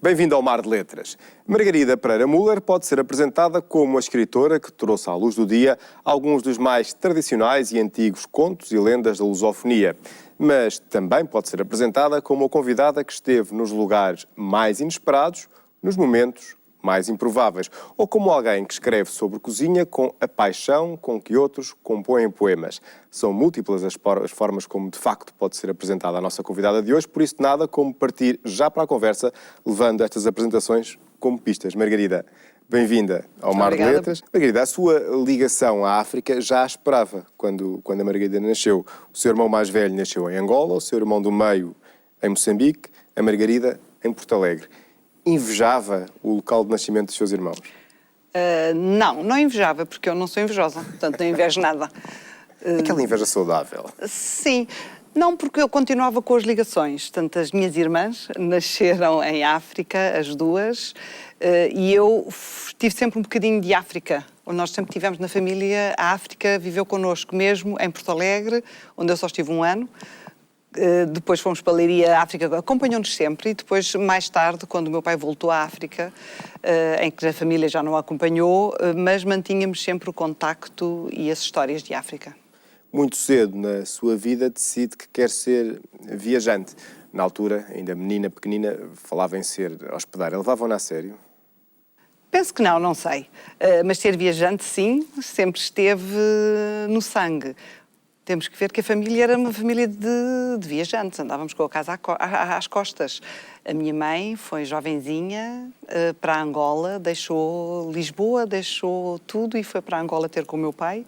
Bem-vindo ao Mar de Letras. Margarida Pereira Müller pode ser apresentada como a escritora que trouxe à luz do dia alguns dos mais tradicionais e antigos contos e lendas da lusofonia, mas também pode ser apresentada como a convidada que esteve nos lugares mais inesperados, nos momentos mais improváveis, ou como alguém que escreve sobre cozinha com a paixão com que outros compõem poemas. São múltiplas as formas como, de facto, pode ser apresentada a nossa convidada de hoje, por isso nada como partir já para a conversa, levando estas apresentações como pistas. Margarida, bem-vinda ao Mar de Letras. Margarida, a sua ligação à África já a esperava quando a Margarida nasceu. O seu irmão mais velho nasceu em Angola, o seu irmão do meio em Moçambique, a Margarida em Porto Alegre. Invejava o local de nascimento dos seus irmãos? Não invejava, porque eu não sou invejosa, portanto não invejo nada. Aquela inveja saudável? Sim. Não, porque eu continuava com as ligações. Portanto, as minhas irmãs nasceram em África, as duas, e eu tive sempre um bocadinho de África. Nós sempre tivemos na família, a África viveu connosco, mesmo em Porto Alegre, onde eu só estive um ano. Depois fomos para a Leiria, a África acompanhou-nos sempre, e depois, mais tarde, quando o meu pai voltou à África, em que a família já não a acompanhou, mas mantínhamos sempre o contacto e as histórias de África. Muito cedo na sua vida decide que quer ser viajante. Na altura, ainda menina, pequenina, falava em ser hospedeira. Levavam-na a sério? Penso que não sei. Mas ser viajante, sim, sempre esteve no sangue. Temos que ver que a família era uma família de viajantes, andávamos com a casa às costas. A minha mãe foi jovenzinha para Angola, deixou Lisboa, deixou tudo e foi para Angola ter com o meu pai.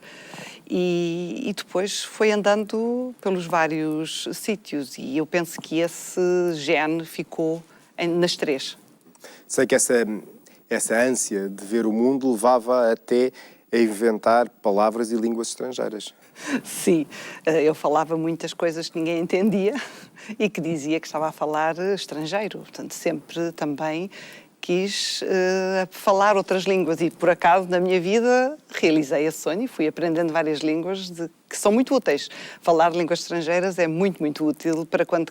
E depois foi andando pelos vários sítios e eu penso que esse gene ficou nas três. Sei que essa ânsia de ver o mundo levava até a inventar palavras e línguas estrangeiras. Sim, eu falava muitas coisas que ninguém entendia e que dizia que estava a falar estrangeiro. Portanto, sempre também quis falar outras línguas e, por acaso, na minha vida, realizei esse sonho e fui aprendendo várias línguas que são muito úteis. Falar línguas estrangeiras é muito, muito útil para quando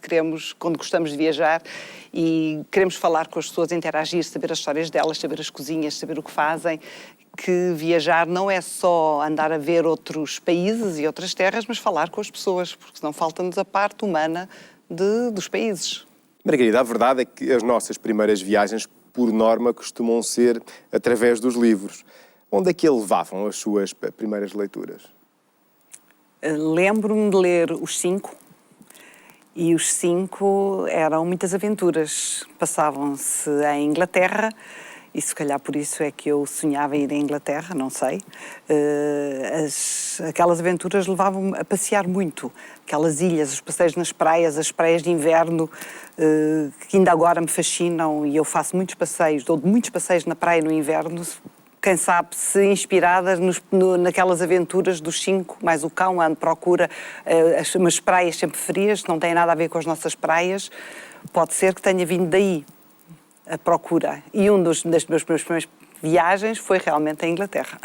gostamos de viajar e queremos falar com as pessoas, interagir, saber as histórias delas, saber as cozinhas, saber o que fazem. Que viajar não é só andar a ver outros países e outras terras, mas falar com as pessoas, porque senão falta-nos a parte humana dos países. Margarida, a verdade é que as nossas primeiras viagens, por norma, costumam ser através dos livros. Onde é que levavam as suas primeiras leituras? Lembro-me de ler Os Cinco, e Os Cinco eram muitas aventuras. Passavam-se em Inglaterra, e se calhar por isso é que eu sonhava ir à Inglaterra, não sei. Aquelas aventuras levavam-me a passear muito. Aquelas ilhas, os passeios nas praias, as praias de inverno, que ainda agora me fascinam, e eu faço muitos passeios, dou muitos passeios na praia no inverno, quem sabe se inspiradas naquelas aventuras dos Cinco, mais o cão anda procura umas praias sempre frias, não têm nada a ver com as nossas praias, pode ser que tenha vindo daí a procura. E das minhas primeiras viagens foi realmente à Inglaterra.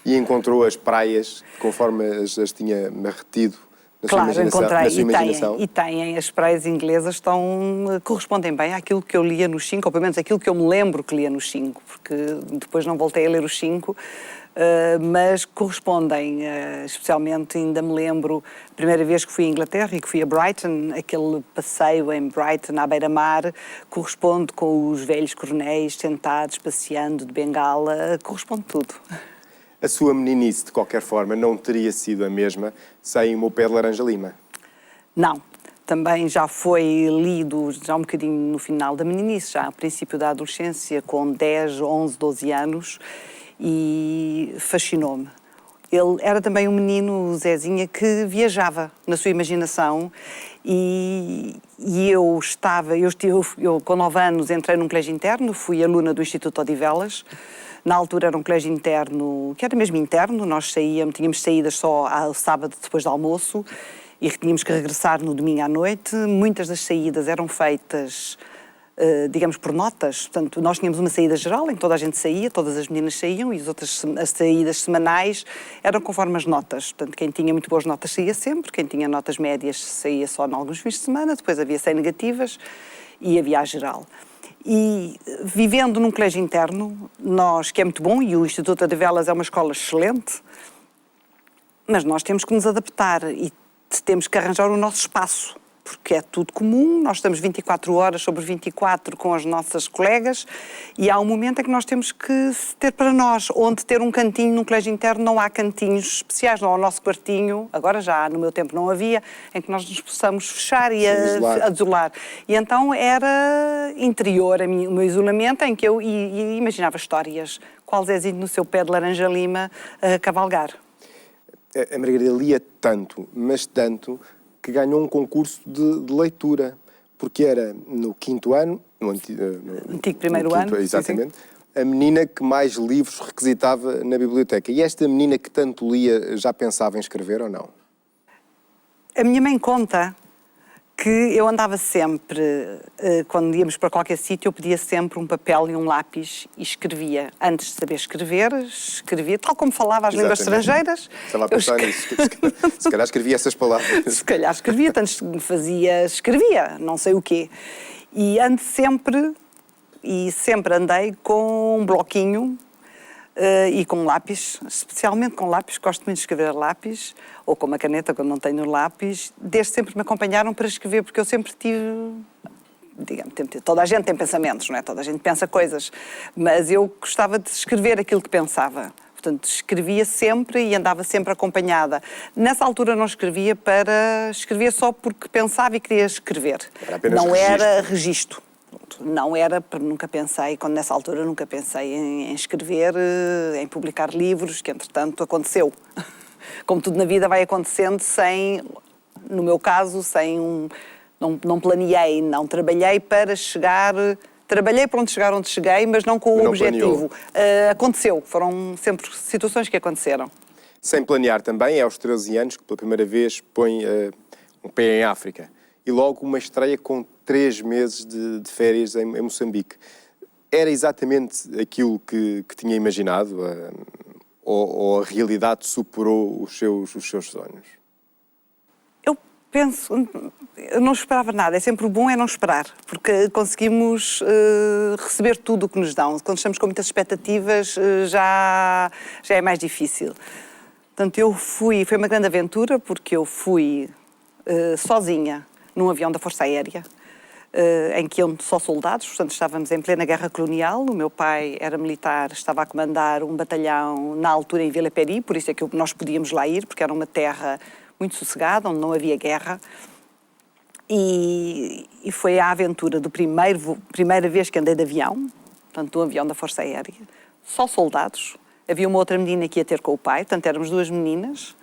E encontrou as praias conforme as tinha retido na claro, sua imaginação? Encontrei, na sua imaginação? E têm. As praias inglesas correspondem bem àquilo que eu lia nos Cinco, ou pelo menos aquilo que eu me lembro que lia nos Cinco, porque depois não voltei a ler os Cinco, mas correspondem, especialmente ainda me lembro, a primeira vez que fui à Inglaterra e que fui a Brighton, aquele passeio em Brighton, à beira-mar, corresponde com os velhos coronéis sentados, passeando de bengala, corresponde tudo. A sua meninice, de qualquer forma, não teria sido a mesma sem O Meu Pé de Laranja Lima? Não. Também já foi lido, já um bocadinho no final da meninice, já ao princípio da adolescência, com 10, 11, 12 anos, e fascinou-me. Ele era também um menino, Zezinha, que viajava na sua imaginação e eu com 9 anos entrei num colégio interno, fui aluna do Instituto Odivelas. Na altura era um colégio interno, que era mesmo interno, nós tínhamos saídas só ao sábado depois do almoço e tínhamos que regressar no domingo à noite. Muitas das saídas eram feitas, digamos, por notas. Portanto, nós tínhamos uma saída geral em que toda a gente saía, todas as meninas saíam, e as saídas semanais eram conforme as notas. Portanto, quem tinha muito boas notas saía sempre, quem tinha notas médias saía só em alguns fins de semana, depois havia 100 negativas e havia a geral. E vivendo num colégio interno, nós, que é muito bom, e o Instituto Odivelas é uma escola excelente, mas nós temos que nos adaptar e temos que arranjar o nosso espaço, porque é tudo comum, nós estamos 24 horas sobre 24 com as nossas colegas e há um momento em que nós temos que ter para nós, onde ter um cantinho num colégio interno não há cantinhos especiais, não há o nosso quartinho, agora já, no meu tempo não havia, em que nós nos possamos fechar e a isolar. E então era interior o meu isolamento em que eu imaginava histórias, qual Zezinho no seu pé de laranja lima a cavalgar. A Margarida lia tanto, mas tanto, que ganhou um concurso de leitura, porque era no 5º ano, no antigo primeiro ano, exatamente, sim. A menina que mais livros requisitava na biblioteca. E esta menina que tanto lia já pensava em escrever ou não? A minha mãe conta que eu andava sempre, quando íamos para qualquer sítio, eu pedia sempre um papel e um lápis e escrevia. Antes de saber escrever, escrevia, tal como falava as línguas estrangeiras. Estava a pensar nisso. Se calhar escrevia essas palavras. Se calhar escrevia, tanto escrevia, não sei o quê. E ando sempre, e sempre andei com um bloquinho e com um lápis, especialmente com lápis, gosto muito de escrever a lápis, ou com uma caneta quando não tenho lápis, desde sempre me acompanharam para escrever, porque eu sempre tive, digamos, toda a gente tem pensamentos, não é? Toda a gente pensa coisas, mas eu gostava de escrever aquilo que pensava. Portanto, escrevia sempre e andava sempre acompanhada. Nessa altura não escrevia só porque pensava e queria escrever. Não era registro. Não era, nunca pensei, quando nessa altura nunca pensei em escrever, em publicar livros, que entretanto aconteceu. Como tudo na vida vai acontecendo sem, no meu caso, não planeei, não trabalhei para chegar, trabalhei para onde cheguei, mas não com o objetivo. Aconteceu, foram sempre situações que aconteceram. Sem planear também, é aos 13 anos que pela primeira vez põe um pé em África. E logo uma estreia com 3 meses de férias em Moçambique. Era exatamente aquilo que tinha imaginado? Ou a realidade superou os seus sonhos? Eu penso, eu não esperava nada. É sempre o bom não esperar, porque conseguimos receber tudo o que nos dão. Quando estamos com muitas expectativas, já é mais difícil. Portanto, foi uma grande aventura, porque eu fui sozinha num avião da Força Aérea, em que iam só soldados, portanto estávamos em plena guerra colonial, o meu pai era militar, estava a comandar um batalhão na altura em Vila Peri, por isso é que nós podíamos lá ir, porque era uma terra muito sossegada, onde não havia guerra, e foi a aventura do primeira vez que andei de avião, portanto do avião da Força Aérea, só soldados, havia uma outra menina que ia ter com o pai, portanto éramos 2 meninas,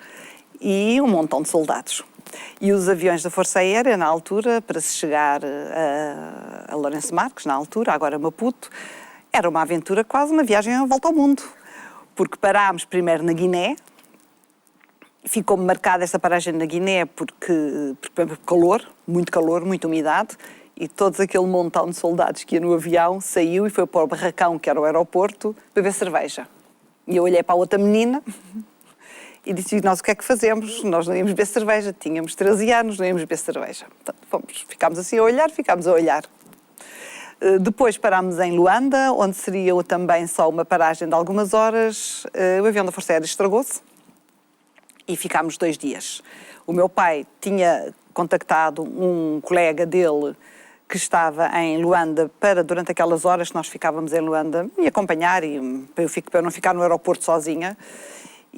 e um montão de soldados. E os aviões da Força Aérea, na altura, para se chegar a Lourenço Marques, na altura, agora Maputo, era uma aventura, quase uma viagem à volta ao mundo. Porque parámos primeiro na Guiné, ficou-me marcada essa paragem na Guiné porque calor, muita umidade, e todo aquele montão de soldados que ia no avião saiu e foi para o barracão, que era o aeroporto, beber cerveja. E eu olhei para a outra menina e disse, nós o que é que fazemos? Nós não íamos beber cerveja, tínhamos 13 anos, não íamos beber cerveja. Portanto, ficámos assim a olhar. Depois parámos em Luanda, onde seria também só uma paragem de algumas horas. O avião da Força Aérea estragou-se e ficámos 2 dias. O meu pai tinha contactado um colega dele que estava em Luanda para, durante aquelas horas que nós ficávamos em Luanda, me acompanhar para eu não ficar no aeroporto sozinha.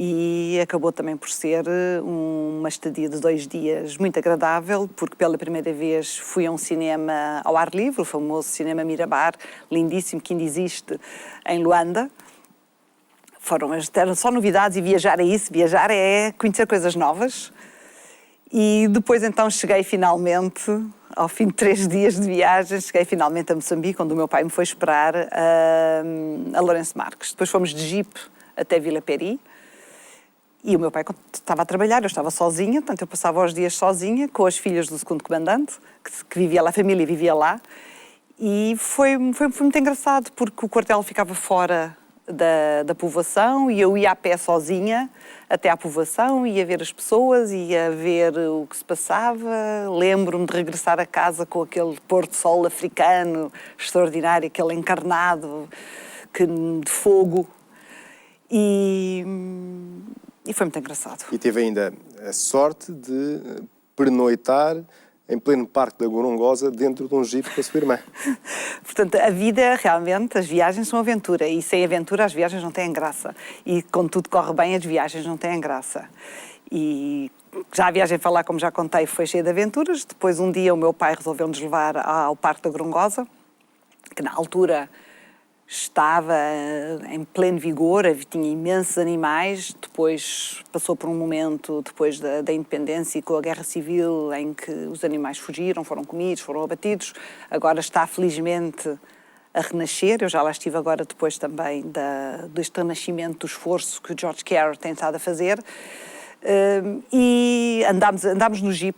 E acabou também por ser uma estadia de 2 dias muito agradável, porque pela primeira vez fui a um cinema ao ar livre, o famoso Cinema Mirabar, lindíssimo, que ainda existe em Luanda. Eram só novidades e viajar é conhecer coisas novas. E depois então cheguei finalmente, ao fim de 3 dias de viagem, cheguei finalmente a Moçambique, onde o meu pai me foi esperar a Lourenço Marques. Depois fomos de jeep até Vila Peri. E o meu pai estava a trabalhar, eu estava sozinha, portanto eu passava os dias sozinha, com as filhas do 2º comandante, que vivia lá, a família vivia lá. E foi muito engraçado, porque o quartel ficava fora da povoação e eu ia a pé sozinha até à povoação, ia ver as pessoas, ia ver o que se passava. Lembro-me de regressar a casa com aquele pôr do sol africano extraordinário, aquele encarnado de fogo. E foi muito engraçado. E teve ainda a sorte de pernoitar em pleno Parque da Gorongosa, dentro de um jipe com a sua irmã. Portanto, a vida, realmente, as viagens são aventura. E sem aventura, as viagens não têm graça. E quando tudo corre bem, as viagens não têm graça. E já a viagem para lá, como já contei, foi cheia de aventuras. Depois, um dia, o meu pai resolveu-nos levar ao Parque da Gorongosa, que na altura estava em pleno vigor, tinha imensos animais. Depois passou por um momento, depois da independência e com a guerra civil, em que os animais fugiram, foram comidos, foram abatidos. Agora está, felizmente, a renascer. Eu já lá estive agora depois também deste renascimento, do esforço que o George Carr tem estado a fazer. E andámos no Jeep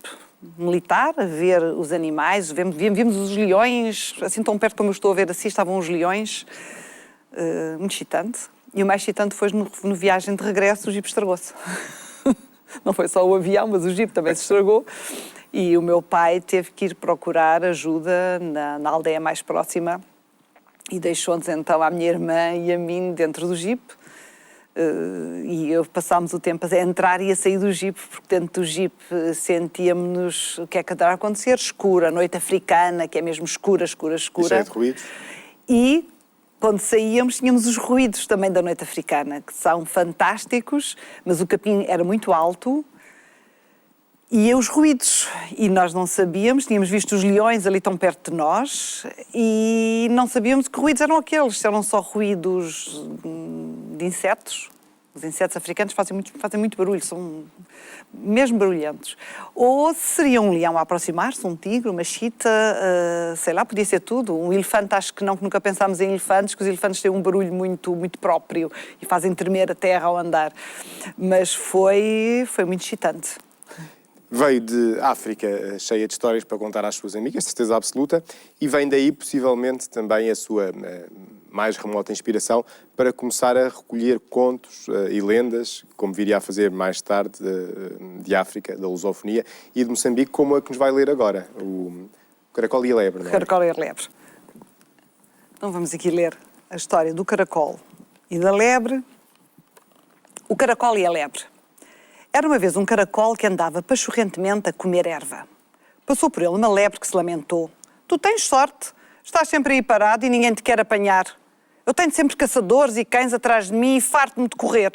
militar a ver os animais, vimos os leões, assim tão perto como eu estou a ver assim, estavam os leões, muito excitante. E o mais excitante foi no viagem de regresso, o Jeep estragou-se. Não foi só o avião, mas o Jeep também se estragou. E o meu pai teve que ir procurar ajuda na aldeia mais próxima e deixou-nos então à minha irmã e a mim dentro do Jeep. E passámos o tempo a entrar e a sair do Jeep, porque dentro do Jeep sentíamos o que é que estava a acontecer, escura, a noite africana, que é mesmo escura. E cheio de ruídos. E quando saíamos tínhamos os ruídos também da noite africana, que são fantásticos, mas o capim era muito alto e os ruídos. E nós não sabíamos, tínhamos visto os leões ali tão perto de nós e não sabíamos que ruídos eram aqueles, se eram só ruídos de insetos. Os insetos africanos fazem muito barulho, são mesmo barulhentos. Ou seria um leão a aproximar-se, um tigre, uma chita, sei lá, podia ser tudo. Um elefante, acho que nunca pensámos em elefantes, que os elefantes têm um barulho muito próprio e fazem tremer a terra ao andar. Mas foi muito excitante. Veio de África cheia de histórias para contar às suas amigas, certeza absoluta, e vem daí possivelmente também a sua mais remota inspiração para começar a recolher contos e lendas, como viria a fazer mais tarde, de África, da lusofonia, e de Moçambique, como a que nos vai ler agora, o Caracol e a Lebre, não é? Caracol e a Lebre. Então vamos aqui ler a história do caracol e da lebre. O caracol e a lebre. Era uma vez um caracol que andava pachorrentemente a comer erva. Passou por ele uma lebre que se lamentou. Tu tens sorte, estás sempre aí parado e ninguém te quer apanhar. Eu tenho sempre caçadores e cães atrás de mim e farto-me de correr.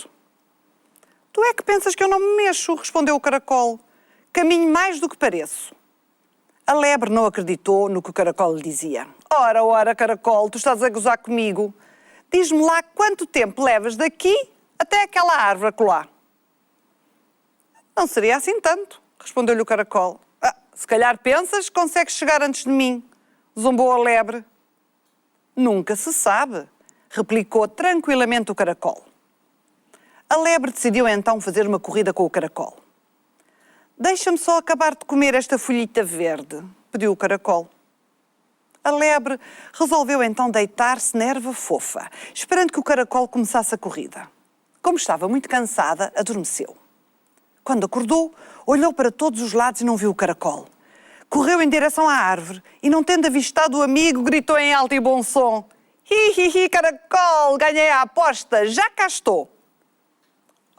Tu é que pensas que eu não me mexo, respondeu o caracol. Caminho mais do que pareço. A lebre não acreditou no que o caracol lhe dizia. Ora, caracol, tu estás a gozar comigo. Diz-me lá quanto tempo levas daqui até aquela árvore acolá. Não seria assim tanto, respondeu-lhe o caracol. Se calhar pensas que consegues chegar antes de mim, zombou a lebre. Nunca se sabe, replicou tranquilamente o caracol. A lebre decidiu então fazer uma corrida com o caracol. Deixa-me só acabar de comer esta folhita verde, pediu o caracol. A lebre resolveu então deitar-se na erva fofa, esperando que o caracol começasse a corrida. Como estava muito cansada, adormeceu. Quando acordou, olhou para todos os lados e não viu o caracol. Correu em direção à árvore e, não tendo avistado o amigo, gritou em alto e bom som: Hi, caracol, ganhei a aposta, já cá estou.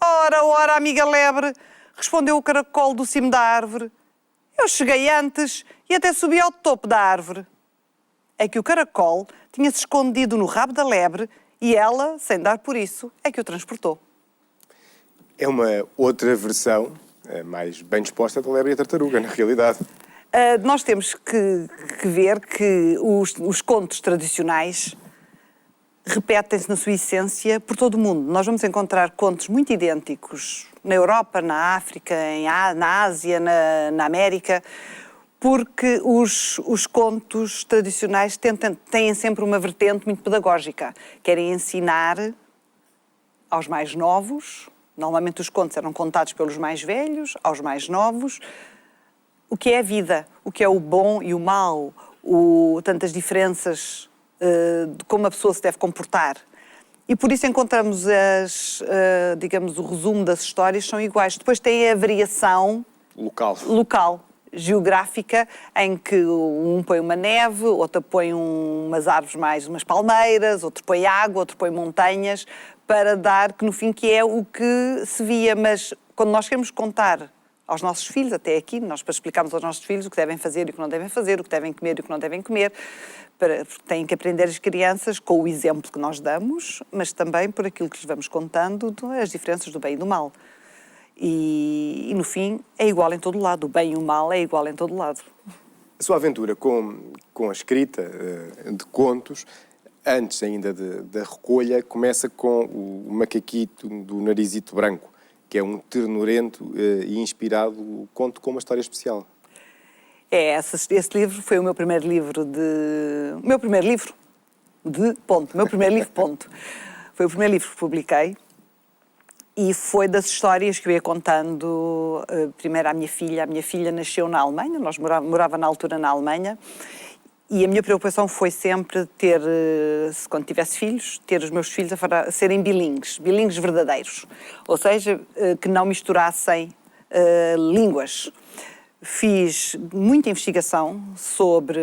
Ora, amiga lebre, respondeu o caracol do cimo da árvore. Eu cheguei antes e até subi ao topo da árvore. É que o caracol tinha-se escondido no rabo da lebre e ela, sem dar por isso, é que o transportou. É uma outra versão, mais bem disposta, da Lebre e a Tartaruga, na realidade. Nós temos que ver que os contos tradicionais repetem-se na sua essência por todo o mundo. Nós vamos encontrar contos muito idênticos na Europa, na África, na Ásia, na América, porque os contos tradicionais têm sempre uma vertente muito pedagógica. Querem ensinar aos mais novos. Normalmente os contos eram contados pelos mais velhos, aos mais novos, o que é a vida, o que é o bom e o mau, tantas diferenças de como a pessoa se deve comportar. E por isso encontramos digamos, o resumo das histórias são iguais. Depois tem a variação local, geográfica, em que um põe uma neve, outro põe umas árvores mais, umas palmeiras, outro põe água, outro põe montanhas, para dar que no fim que é o que se via. Mas quando nós queremos contar aos nossos filhos, até aqui, nós para explicarmos aos nossos filhos o que devem fazer e o que não devem fazer, o que devem comer e o que não devem comer, porque têm que aprender as crianças com o exemplo que nós damos, mas também por aquilo que lhes vamos contando, as diferenças do bem e do mal. E no fim, é igual em todo lado. O bem e o mal é igual em todo lado. A sua aventura com a escrita de contos, antes ainda da recolha, começa com o macaquito do narizito branco, que é um ternurento e inspirado conto com uma história especial. Esse livro foi o meu primeiro livro O meu primeiro livro, ponto. Foi o primeiro livro que publiquei e foi das histórias que eu ia contando primeiro à minha filha. A minha filha nasceu na Alemanha, nós morava na altura na Alemanha, e a minha preocupação foi sempre ter, quando tivesse filhos, ter os meus filhos a serem bilíngues verdadeiros, ou seja, que não misturassem línguas. Fiz muita investigação sobre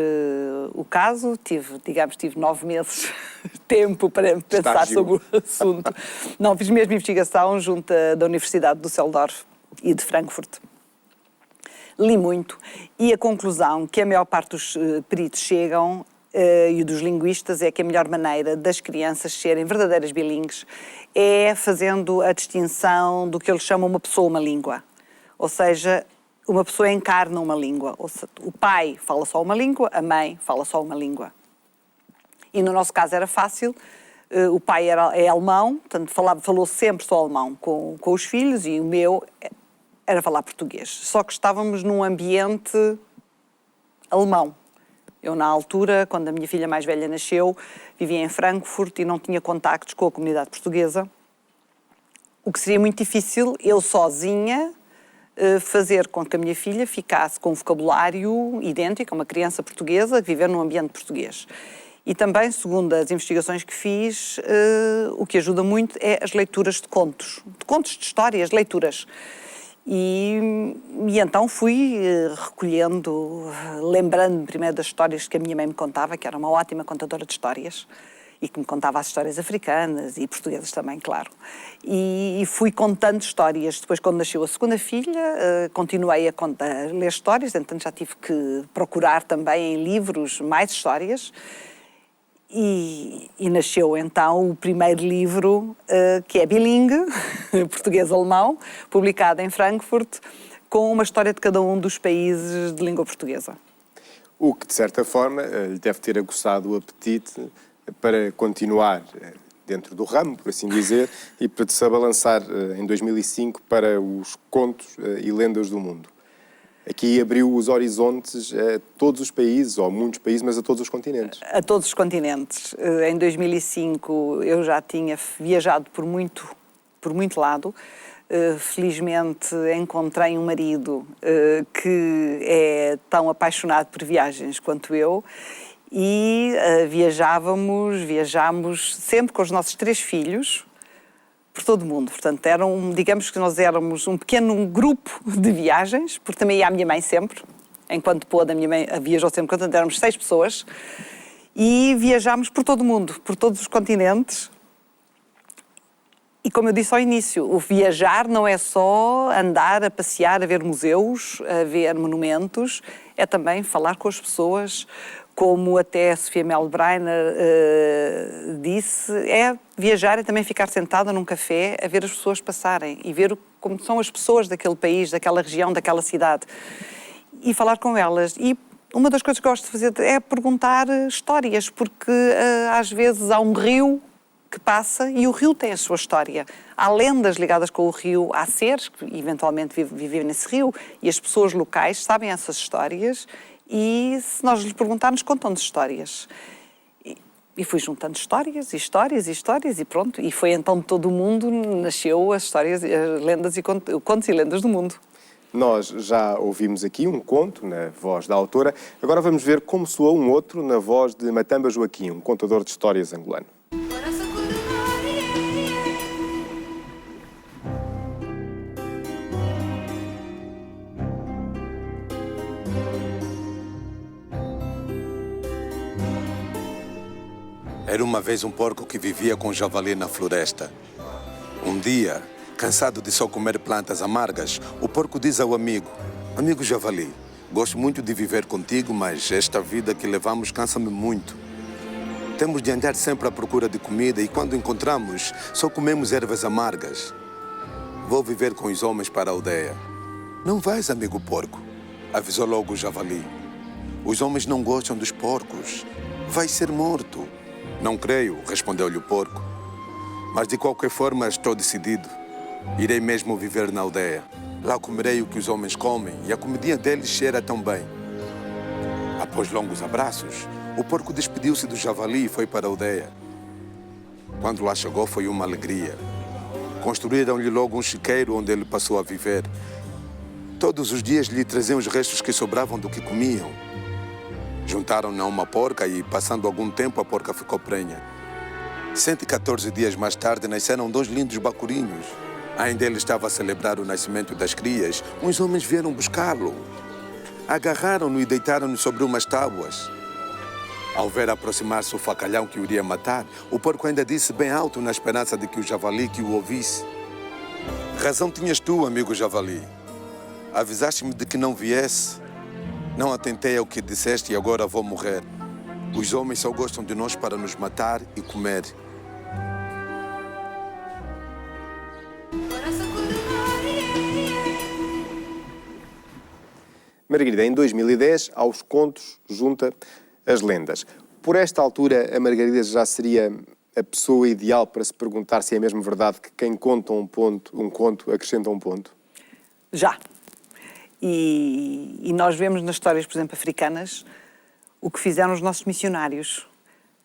o caso, tive 9 meses de tempo para pensar sobre o assunto. Não, fiz mesmo investigação junto da Universidade de Düsseldorf e de Frankfurt. Li muito e a conclusão que a maior parte dos peritos chegam e dos linguistas é que a melhor maneira das crianças serem verdadeiras bilíngues é fazendo a distinção do que eles chamam uma pessoa, uma língua. Ou seja, uma pessoa encarna uma língua. Ou seja, o pai fala só uma língua, a mãe fala só uma língua. E no nosso caso era fácil. O pai é alemão, portanto falou sempre só alemão com os filhos, e o meu era falar português. Só que estávamos num ambiente alemão. Eu, na altura, quando a minha filha mais velha nasceu, vivia em Frankfurt e não tinha contactos com a comunidade portuguesa. O que seria muito difícil, eu sozinha, fazer com que a minha filha ficasse com um vocabulário idêntico a uma criança portuguesa, viver num ambiente português. E também, segundo as investigações que fiz, o que ajuda muito é as leituras de contos de histórias, leituras. E então fui recolhendo, lembrando-me primeiro das histórias que a minha mãe me contava, que era uma ótima contadora de histórias, e que me contava as histórias africanas e portuguesas também, claro. E fui contando histórias. Depois, quando nasceu a segunda filha, continuei a ler histórias, então já tive que procurar também em livros mais histórias. E nasceu então o primeiro livro, que é bilingue, português-alemão, publicado em Frankfurt, com uma história de cada um dos países de língua portuguesa. O que, de certa forma, lhe deve ter aguçado o apetite para continuar dentro do ramo, por assim dizer, e para se abalançar em 2005 para os contos e lendas do mundo. Aqui abriu os horizontes a todos os países, ou a muitos países, mas a todos os continentes. A todos os continentes. Em 2005 eu já tinha viajado por muito lado. Felizmente encontrei um marido que é tão apaixonado por viagens quanto eu, e viajámos sempre com os nossos 3 filhos, por todo o mundo. Portanto, digamos que nós éramos um pequeno grupo de viagens, porque também ia a minha mãe sempre, enquanto pôde, a minha mãe viajou sempre, portanto éramos 6 pessoas, e viajámos por todo o mundo, por todos os continentes. E como eu disse ao início, o viajar não é só andar a passear, a ver museus, a ver monumentos, é também falar com as pessoas, como até a Sofia Melbreiner disse, viajar é também ficar sentada num café a ver as pessoas passarem e ver como são as pessoas daquele país, daquela região, daquela cidade, e falar com elas. E uma das coisas que gosto de fazer é perguntar histórias, porque às vezes há um rio que passa e o rio tem a sua história. Há lendas ligadas com o rio, há seres que eventualmente vivem nesse rio, e as pessoas locais sabem essas histórias, e se nós lhes perguntarmos, contam-nos histórias. E fui juntando histórias e pronto. E foi então de todo o mundo nasceu as histórias, as lendas e contos e lendas do mundo. Nós já ouvimos aqui um conto na voz da autora. Agora vamos ver como soou um outro na voz de Matamba Joaquim, um contador de histórias angolano. Ora, Era uma vez um porco que vivia com um javali na floresta. Um dia, cansado de só comer plantas amargas, o porco diz ao amigo: Amigo javali, gosto muito de viver contigo, mas esta vida que levamos cansa-me muito. Temos de andar sempre à procura de comida e quando encontramos, só comemos ervas amargas. Vou viver com os homens para a aldeia. Não vais, amigo porco, avisou logo o javali. Os homens não gostam dos porcos. Vais ser morto. Não creio, respondeu-lhe o porco. Mas de qualquer forma estou decidido. Irei mesmo viver na aldeia. Lá comerei o que os homens comem e a comidinha deles cheira tão bem. Após longos abraços, o porco despediu-se do javali e foi para a aldeia. Quando lá chegou foi uma alegria. Construíram-lhe logo um chiqueiro onde ele passou a viver. Todos os dias lhe traziam os restos que sobravam do que comiam. Juntaram-na a uma porca e, passando algum tempo, a porca ficou prenha. 114 dias mais tarde, nasceram 2 lindos bacurinhos. Ainda ele estava a celebrar o nascimento das crias. Uns homens vieram buscá-lo. Agarraram-no e deitaram-no sobre umas tábuas. Ao ver aproximar-se o facalhão que o iria matar, o porco ainda disse bem alto na esperança de que o javali que o ouvisse: Razão tinhas tu, amigo javali. Avisaste-me de que não viesse. Não atentei ao que disseste e agora vou morrer. Os homens só gostam de nós para nos matar e comer. Margarida, em 2010, aos contos, junta as lendas. Por esta altura, a Margarida já seria a pessoa ideal para se perguntar se é mesmo verdade que quem conta um conto acrescenta um ponto? Já. E nós vemos nas histórias, por exemplo, africanas, o que fizeram os nossos missionários.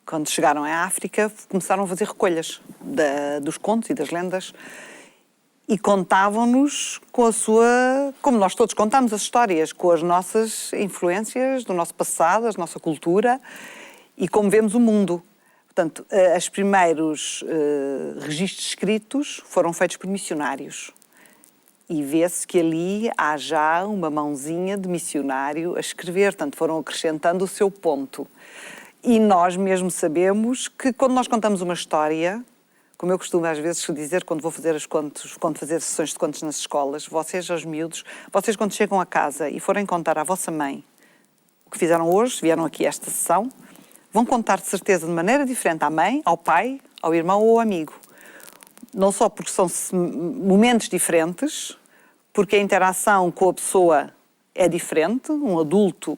Quando chegaram à África, começaram a fazer recolhas dos contos e das lendas e contavam-nos com a sua... Como nós todos contamos as histórias, com as nossas influências do nosso passado, da nossa cultura e como vemos o mundo. Portanto, os primeiros registros escritos foram feitos por missionários. E vê-se que ali há já uma mãozinha de missionário a escrever, portanto, foram acrescentando o seu ponto. E nós mesmo sabemos que quando nós contamos uma história, como eu costumo às vezes dizer quando vou fazer quando fazer sessões de contos nas escolas, vocês, os miúdos, vocês quando chegam a casa e forem contar à vossa mãe o que fizeram hoje, vieram aqui a esta sessão, vão contar de certeza de maneira diferente à mãe, ao pai, ao irmão ou ao amigo. Não só porque são momentos diferentes, porque a interação com a pessoa é diferente, um adulto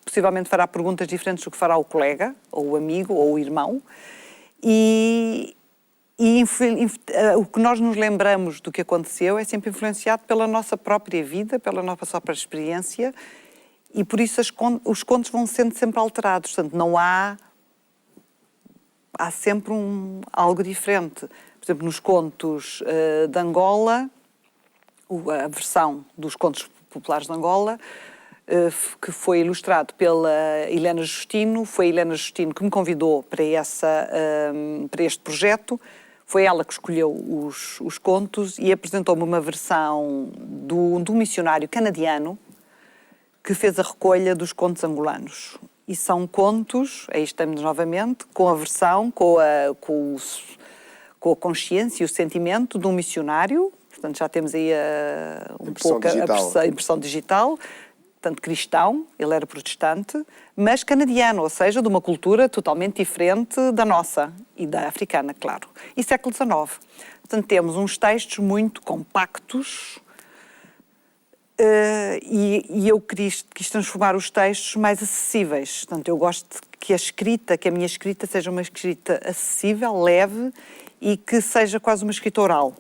possivelmente fará perguntas diferentes do que fará o colega, ou o amigo, ou o irmão, e o que nós nos lembramos do que aconteceu é sempre influenciado pela nossa própria vida, pela nossa própria experiência, e por isso os contos vão sendo sempre alterados, portanto não há sempre algo diferente. Por exemplo, nos contos de Angola, a versão dos contos populares de Angola, que foi ilustrado pela Helena Justino, foi a Helena Justino que me convidou para este projeto, foi ela que escolheu os contos e apresentou-me uma versão de um missionário canadiano que fez a recolha dos contos angolanos. E são contos, aí estamos novamente, com a versão, com a consciência e o sentimento de um missionário. Portanto, já temos aí a impressão digital, tanto cristão, ele era protestante, mas canadiano, ou seja, de uma cultura totalmente diferente da nossa e da africana, claro. E século XIX. Portanto, temos uns textos muito compactos e eu quis transformar os textos mais acessíveis. Portanto, eu gosto que a minha escrita seja uma escrita acessível, leve e que seja quase uma escrita oral.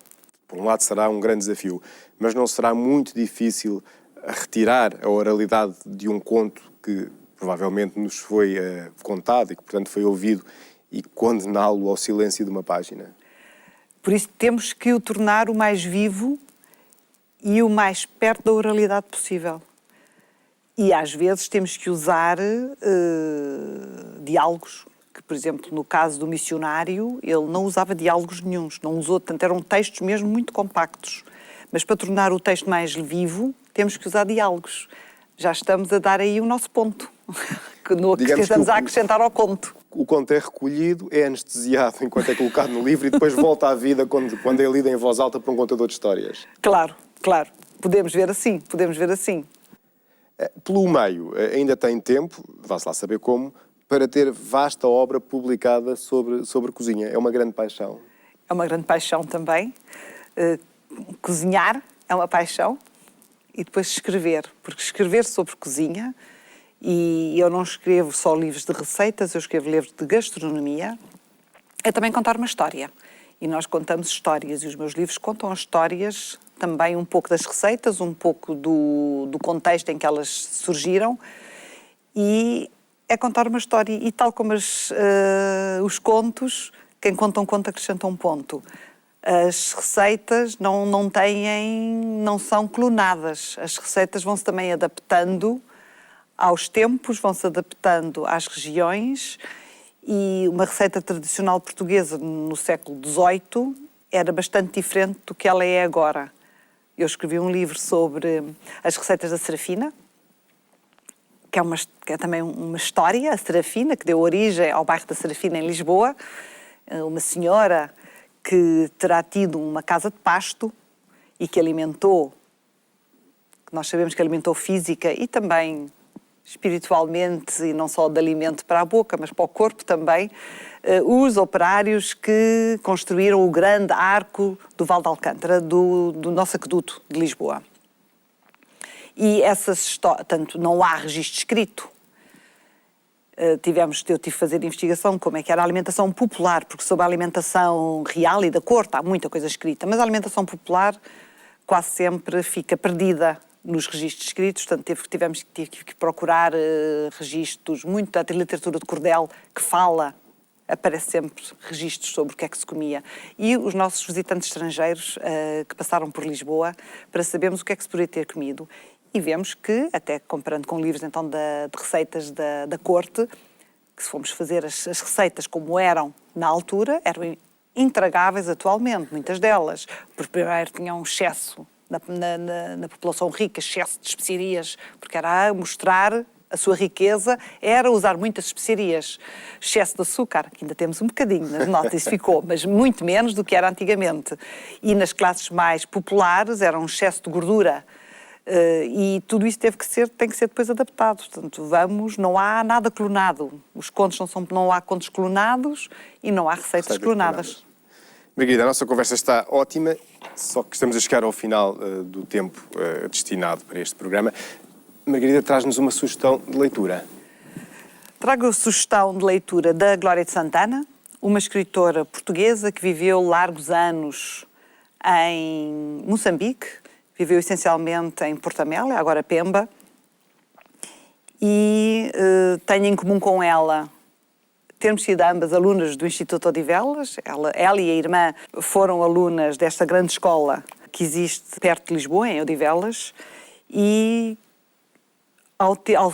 Por um lado será um grande desafio, mas não será muito difícil retirar a oralidade de um conto que provavelmente nos foi contado e que, portanto, foi ouvido e condená-lo ao silêncio de uma página? Por isso temos que o tornar o mais vivo e o mais perto da oralidade possível. E às vezes temos que usar diálogos, que, por exemplo, no caso do missionário, ele não usava diálogos nenhuns, não usou, portanto, eram textos mesmo muito compactos. Mas para tornar o texto mais vivo, temos que usar diálogos. Já estamos a dar aí o nosso ponto, que estamos a acrescentar ao conto. o conto é recolhido, é anestesiado enquanto é colocado no livro e depois volta à vida quando é lido em voz alta por um contador de histórias. Claro, claro. Podemos ver assim, podemos ver assim. Pelo meio, ainda tem tempo, vá-se lá saber como, para ter vasta obra publicada sobre cozinha. É uma grande paixão. É uma grande paixão também. Cozinhar é uma paixão. E depois escrever, porque escrever sobre cozinha, e eu não escrevo só livros de receitas, eu escrevo livros de gastronomia, é também contar uma história. E nós contamos histórias, e os meus livros contam as histórias, também um pouco das receitas, um pouco do contexto em que elas surgiram, e é contar uma história. E tal como os contos, quem conta um conto acrescenta um ponto. As receitas não são clonadas. As receitas vão-se também adaptando aos tempos, vão-se adaptando às regiões, e uma receita tradicional portuguesa no século XVIII era bastante diferente do que ela é agora. Eu escrevi um livro sobre as receitas da Serafina, que é também uma história, a Serafina, que deu origem ao bairro da Serafina em Lisboa, uma senhora que terá tido uma casa de pasto e que alimentou, que nós sabemos que alimentou física e também espiritualmente, e não só de alimento para a boca, mas para o corpo também, os operários que construíram o grande arco do Val de Alcântara, do nosso aqueduto de Lisboa. E essas histórias, tanto não há registro escrito. Eu tive que fazer investigação de como é que era a alimentação popular, porque sobre a alimentação real e da corte há muita coisa escrita, mas a alimentação popular quase sempre fica perdida nos registros escritos, portanto tive que procurar registros, muito da literatura de cordel que aparece sempre registros sobre o que é que se comia. E os nossos visitantes estrangeiros que passaram por Lisboa para sabermos o que é que se poderia ter comido. E vemos que, até comparando com livros então, de receitas da corte, que se formos fazer as receitas como eram na altura, eram intragáveis atualmente, muitas delas. Porque primeiro tinham um excesso na população rica, excesso de especiarias, porque era a mostrar a sua riqueza, era usar muitas especiarias. Excesso de açúcar, que ainda temos um bocadinho nas notas, isso ficou, mas muito menos do que era antigamente. E nas classes mais populares era um excesso de gordura. E tudo isso tem que ser depois adaptado. Portanto, não há nada clonado. Os contos não há contos clonados e não há receitas clonadas. Margarida, a nossa conversa está ótima, só que estamos a chegar ao final do tempo destinado para este programa. Margarida, traz-nos uma sugestão de leitura. Trago a sugestão de leitura da Glória de Santana, uma escritora portuguesa que viveu largos anos em Moçambique. Viveu essencialmente em Portamela, agora Pemba, e tenho em comum com ela termos sido ambas alunas do Instituto Odivelas. Ela e a irmã foram alunas desta grande escola que existe perto de Lisboa, em Odivelas, e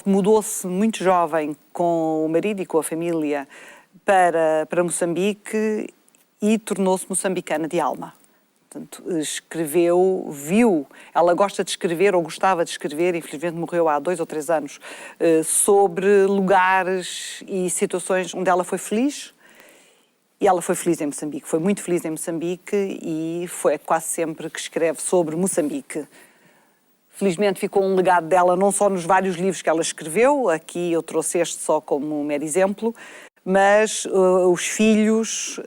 mudou-se muito jovem com o marido e com a família para Moçambique e tornou-se moçambicana de alma. Portanto, ela gosta de escrever, ou gostava de escrever, infelizmente morreu há 2 ou 3 anos, sobre lugares e situações onde ela foi feliz. E ela foi feliz em Moçambique, foi muito feliz em Moçambique e foi quase sempre que escreve sobre Moçambique. Felizmente ficou um legado dela, não só nos vários livros que ela escreveu, aqui eu trouxe este só como um mero exemplo, mas os filhos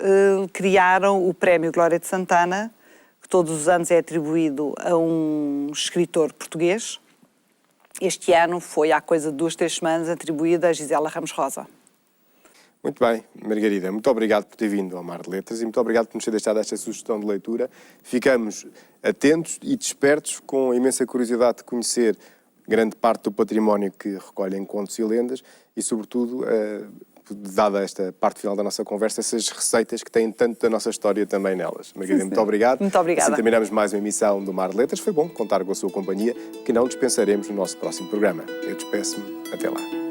criaram o Prémio Glória de Santana, que todos os anos é atribuído a um escritor português. Este ano foi, há coisa de 2, 3 semanas, atribuído a Gisela Ramos Rosa. Muito bem, Margarida, muito obrigado por ter vindo ao Mar de Letras e muito obrigado por nos ter deixado esta sugestão de leitura. Ficamos atentos e despertos, com a imensa curiosidade de conhecer grande parte do património que recolhe em contos e lendas e, sobretudo, dada esta parte final da nossa conversa, essas receitas que têm tanto da nossa história também nelas. Margarida, muito obrigado. Muito obrigada. Assim terminamos mais uma emissão do Mar de Letras. Foi bom contar com a sua companhia, que não dispensaremos no nosso próximo programa. Eu despeço-me. Até lá.